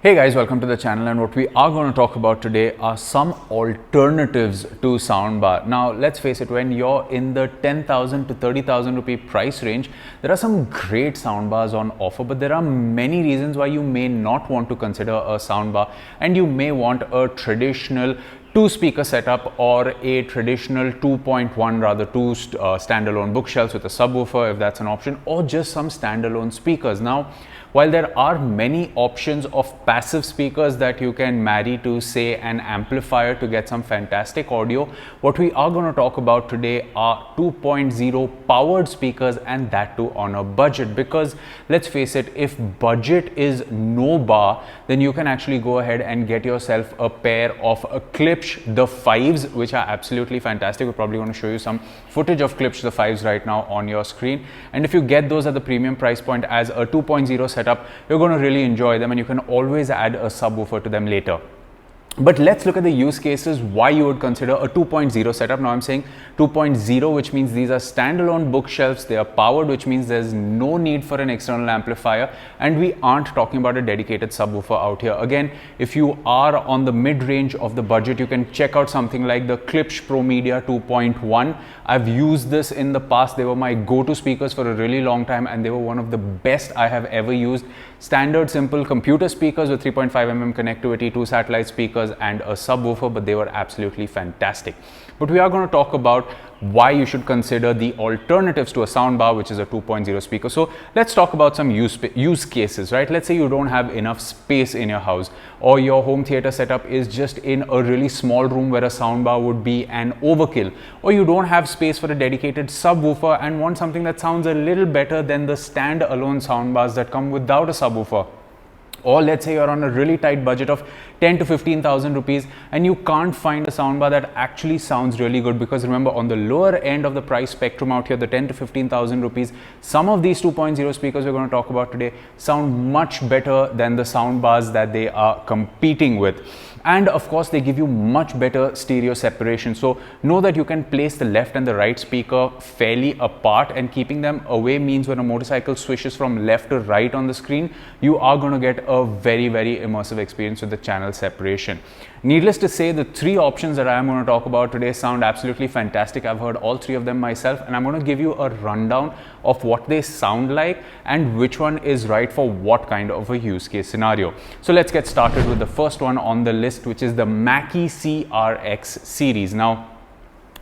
Hey guys, welcome to the channel, and what we are going to talk about today are some alternatives to Soundbar. Now let's face it, when you're in the 10,000 to 30,000 rupee price range, there are some great soundbars on offer, but there are many reasons why you may not want to consider a soundbar, and you may want a traditional two speaker setup or a traditional 2.1 rather two standalone bookshelves with a subwoofer if that's an option, or just some standalone speakers. Now while there are many options of passive speakers that you can marry to, say, an amplifier to get some fantastic audio, what we are going to talk about today are 2.0 powered speakers, and that too on a budget. Because let's face it, if budget is no bar, then you can actually go ahead and get yourself a pair of Klipsch the 5s, which are absolutely fantastic. We're probably going to show you some footage of Klipsch the 5s right now on your screen, and if you get those at the premium price point as a 2.0 setup, you're going to really enjoy them, and you can always add a subwoofer to them later. But let's look at the use cases why you would consider a 2.0 setup. Now I'm saying 2.0, which means these are standalone bookshelves, they are powered, which means there's no need for an external amplifier, and we aren't talking about a dedicated subwoofer out here. Again, if you are on the mid-range of the budget, you can check out something like the Klipsch Pro Media 2.1. I've used this in the past. They were my go-to speakers for a really long time, and they were one of the best I have ever used. Standard simple computer speakers with 3.5mm connectivity, two satellite speakers and a subwoofer, but they were absolutely fantastic. But we are going to talk about why you should consider the alternatives to a soundbar, which is a 2.0 speaker. So let's talk about some use cases, right? Let's say you don't have enough space in your house, or your home theater setup is just in a really small room where a soundbar would be an overkill, or you don't have space for a dedicated subwoofer and want something that sounds a little better than the stand-alone soundbars that come without a subwoofer. Or let's say you're on a really tight budget of 10 to 15,000 rupees and you can't find a soundbar that actually sounds really good, because remember, on the lower end of the price spectrum out here, the 10 to 15,000 rupees, some of these 2.0 speakers we're going to talk about today sound much better than the soundbars that they are competing with. And of course, they give you much better stereo separation. So know that you can place the left and the right speaker fairly apart, and keeping them away means when a motorcycle swishes from left to right on the screen, you are going to get a very, very immersive experience with the channel separation. Needless to say, the three options that I am going to talk about today sound absolutely fantastic. I've heard all three of them myself, and I'm going to give you a rundown of what they sound like and which one is right for what kind of a use case scenario. So let's get started with the first one on the list, which is the Mackie CRX Series. Now,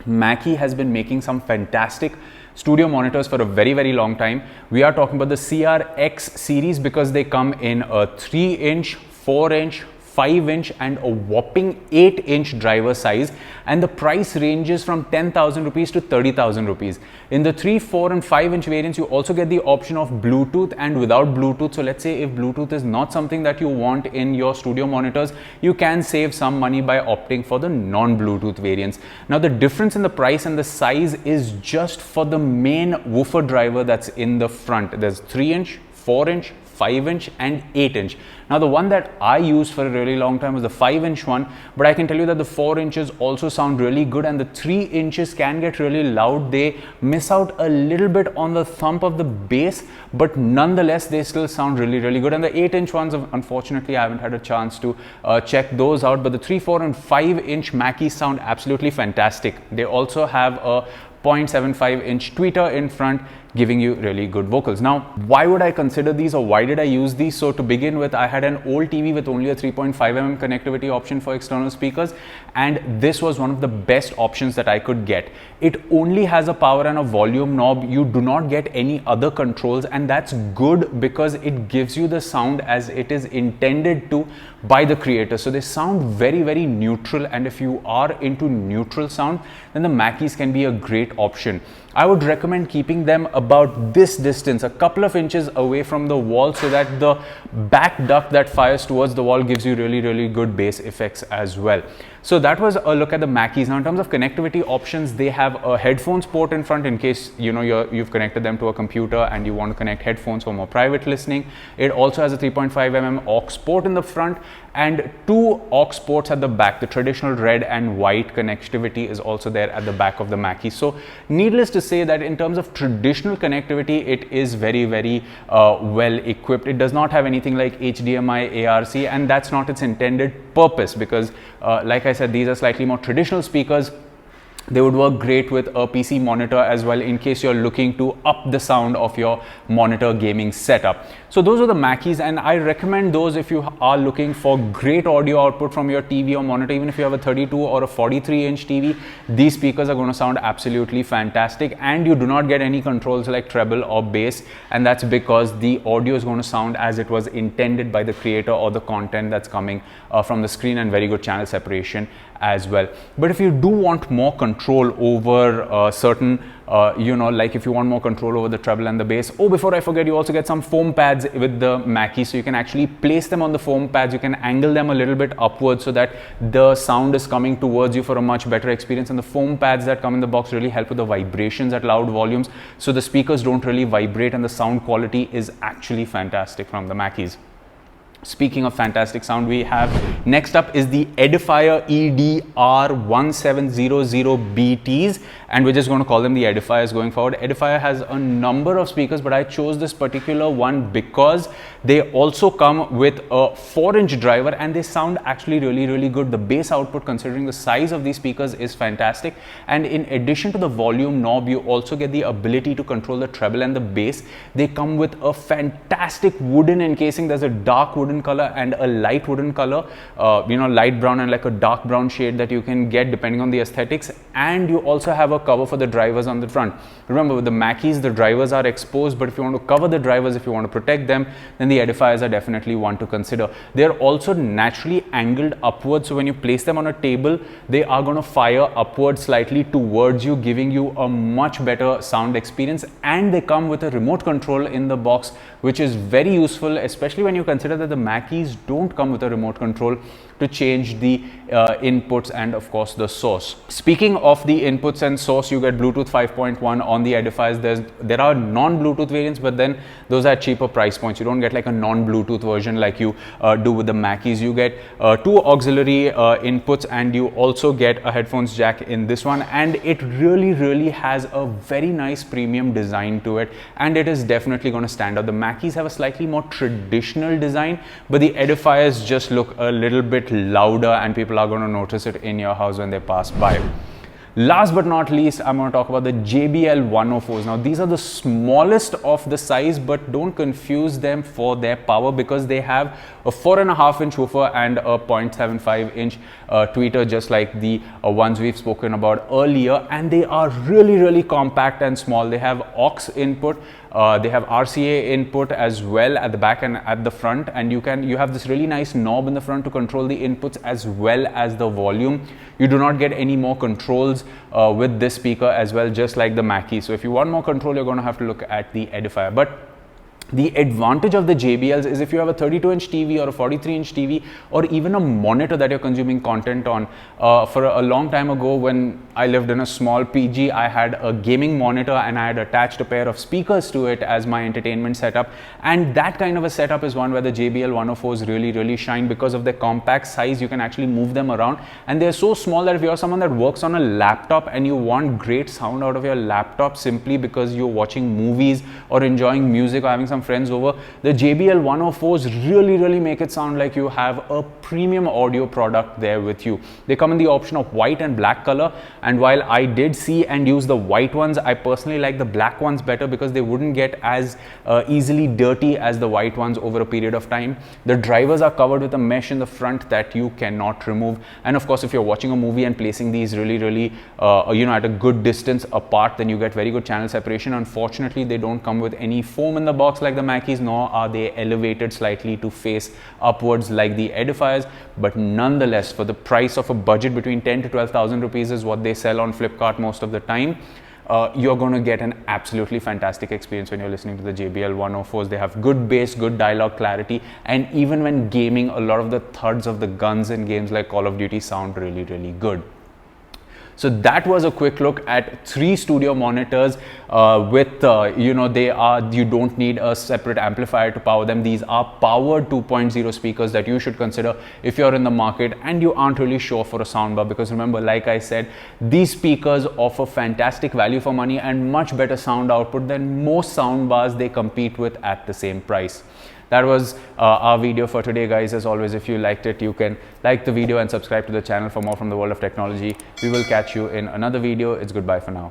Mackie has been making some fantastic studio monitors for a very, very long time. We are talking about the CRX series because they come in a 3-inch, 4-inch, 5-inch and a whopping 8-inch driver size, and the price ranges from 10,000 rupees to 30,000 rupees. In the 3, 4 and 5-inch variants, you also get the option of Bluetooth and without Bluetooth. So let's say if Bluetooth is not something that you want in your studio monitors, you can save some money by opting for the non-Bluetooth variants. Now the difference in the price and the size is just for the main woofer driver that's in the front. There's 3-inch, 4-inch, 5-inch and 8-inch. Now the one that I used for a really long time was the 5-inch one, but I can tell you that the 4 inches also sound really good, and the 3 inches can get really loud. They miss out a little bit on the thump of the bass, but nonetheless they still sound really, really good. And the 8-inch ones, unfortunately I haven't had a chance to check those out, but the 3, 4 and 5-inch Mackie sound absolutely fantastic. They also have a 0.75-inch tweeter in front, giving you really good vocals. Now, why would I consider these, or why did I use these? So to begin with, I had an old TV with only a 3.5mm connectivity option for external speakers, and this was one of the best options that I could get. It only has a power and a volume knob. You do not get any other controls, and that's good because it gives you the sound as it is intended to by the creator. So they sound very, very neutral, and if you are into neutral sound, then the Mackies can be a great option. I would recommend keeping them about this distance, a couple of inches away from the wall, so that the back duct that fires towards the wall gives you really, really good bass effects as well. So that was a look at the Mackies. Now in terms of connectivity options, they have a headphones port in front in case you've connected them to a computer and you want to connect headphones for more private listening. It also has a 3.5mm aux port in the front and 2 aux ports at the back. The traditional red and white connectivity is also there at the back of the Mackie. So needless to say that in terms of traditional connectivity, it is very, very well equipped. It does not have anything like HDMI, ARC, and that's not its intended purpose, because like I said, these are slightly more traditional speakers. They would work great with a PC monitor as well, in case you're looking to up the sound of your monitor gaming setup. So those are the Mackies, and I recommend those if you are looking for great audio output from your TV or monitor. Even if you have a 32 or a 43-inch TV, these speakers are going to sound absolutely fantastic, and you do not get any controls like treble or bass, and that's because the audio is going to sound as it was intended by the creator or the content that's coming from the screen, and very good channel separation as well. But if you do want more control over certain like if you want more control over the treble and the bass, before I forget, you also get some foam pads with the Mackie, so you can actually place them on the foam pads. You can angle them a little bit upwards so that the sound is coming towards you for a much better experience. And the foam pads that come in the box really help with the vibrations at loud volumes, so the speakers don't really vibrate, and the sound quality is actually fantastic from the Mackies. Speaking of fantastic sound, we have next up is the Edifier R1700BTs, and we're just going to call them the Edifiers going forward. Edifier has a number of speakers, but I chose this particular one because they also come with a 4-inch driver, and they sound actually really, really good. The bass output, considering the size of these speakers, is fantastic, and in addition to the volume knob, you also get the ability to control the treble and the bass. They come with a fantastic wooden encasing. There's a dark wooden color and a light wooden color, light brown and like a dark brown shade that you can get depending on the aesthetics. And you also have a cover for the drivers on the front. Remember, with the Mackies, the drivers are exposed, but if you want to cover the drivers, if you want to protect them, then the Edifiers are definitely one to consider. They are also naturally angled upwards, so when you place them on a table, they are going to fire upwards slightly towards you, giving you a much better sound experience. And they come with a remote control in the box, which is very useful, especially when you consider that the Mackies don't come with a remote control to change the inputs and of course the source. Speaking of the inputs and source, you get Bluetooth 5.1 on the Edifiers. There are non-Bluetooth variants, but then those are cheaper price points. You don't get like a non-Bluetooth version like you do with the Mackies. You get 2 auxiliary inputs, and you also get a headphones jack in this one, and it really has a very nice premium design to it, and it is definitely going to stand out. The Mackies have a slightly more traditional design, but the Edifiers just look a little bit louder, and people are going to notice it in your house when they pass by. Last but not least, I'm going to talk about the JBL 104s. Now, these are the smallest of the size, but don't confuse them for their power, because they have a 4.5-inch woofer and a 0.75-inch tweeter, just like the ones we've spoken about earlier. And they are really compact and small. They have aux input. They have RCA input as well at the back and at the front, and you have this really nice knob in the front to control the inputs as well as the volume. You do not get any more controls with this speaker as well, just like the Mackie. So if you want more control, you're going to have to look at the Edifier. But the advantage of the JBLs is if you have a 32-inch TV or a 43-inch TV, or even a monitor that you're consuming content on. For a long time ago, when I lived in a small PG, I had a gaming monitor and I had attached a pair of speakers to it as my entertainment setup. And that kind of a setup is one where the JBL 104s really shine, because of their compact size. You can actually move them around, and they're so small that if you're someone that works on a laptop and you want great sound out of your laptop simply because you're watching movies or enjoying music or having some friends over, the JBL 104s really make it sound like you have a premium audio product there with you. They come in the option of white and black color, and while I did see and use the white ones, I personally like the black ones better because they wouldn't get as easily dirty as the white ones over a period of time. The drivers are covered with a mesh in the front that you cannot remove, and of course if you're watching a movie and placing these really at a good distance apart, then you get very good channel separation. Unfortunately, they don't come with any foam in the box like the Mackies, nor are they elevated slightly to face upwards like the Edifiers. But nonetheless, for the price of a budget between 10 to 12,000 rupees is what they sell on Flipkart most of the time, you're going to get an absolutely fantastic experience when you're listening to the JBL 104s. They have good bass, good dialogue clarity, and even when gaming, a lot of the thuds of the guns in games like Call of Duty sound really good. So that was a quick look at 3 studio monitors with you don't need a separate amplifier to power them. These are powered 2.0 speakers that you should consider if you're in the market and you aren't really sure for a soundbar, because remember, like I said, these speakers offer fantastic value for money and much better sound output than most soundbars they compete with at the same price. That was our video for today, guys. As always, if you liked it, you can like the video and subscribe to the channel for more from the world of technology. We will catch you in another video. It's goodbye for now.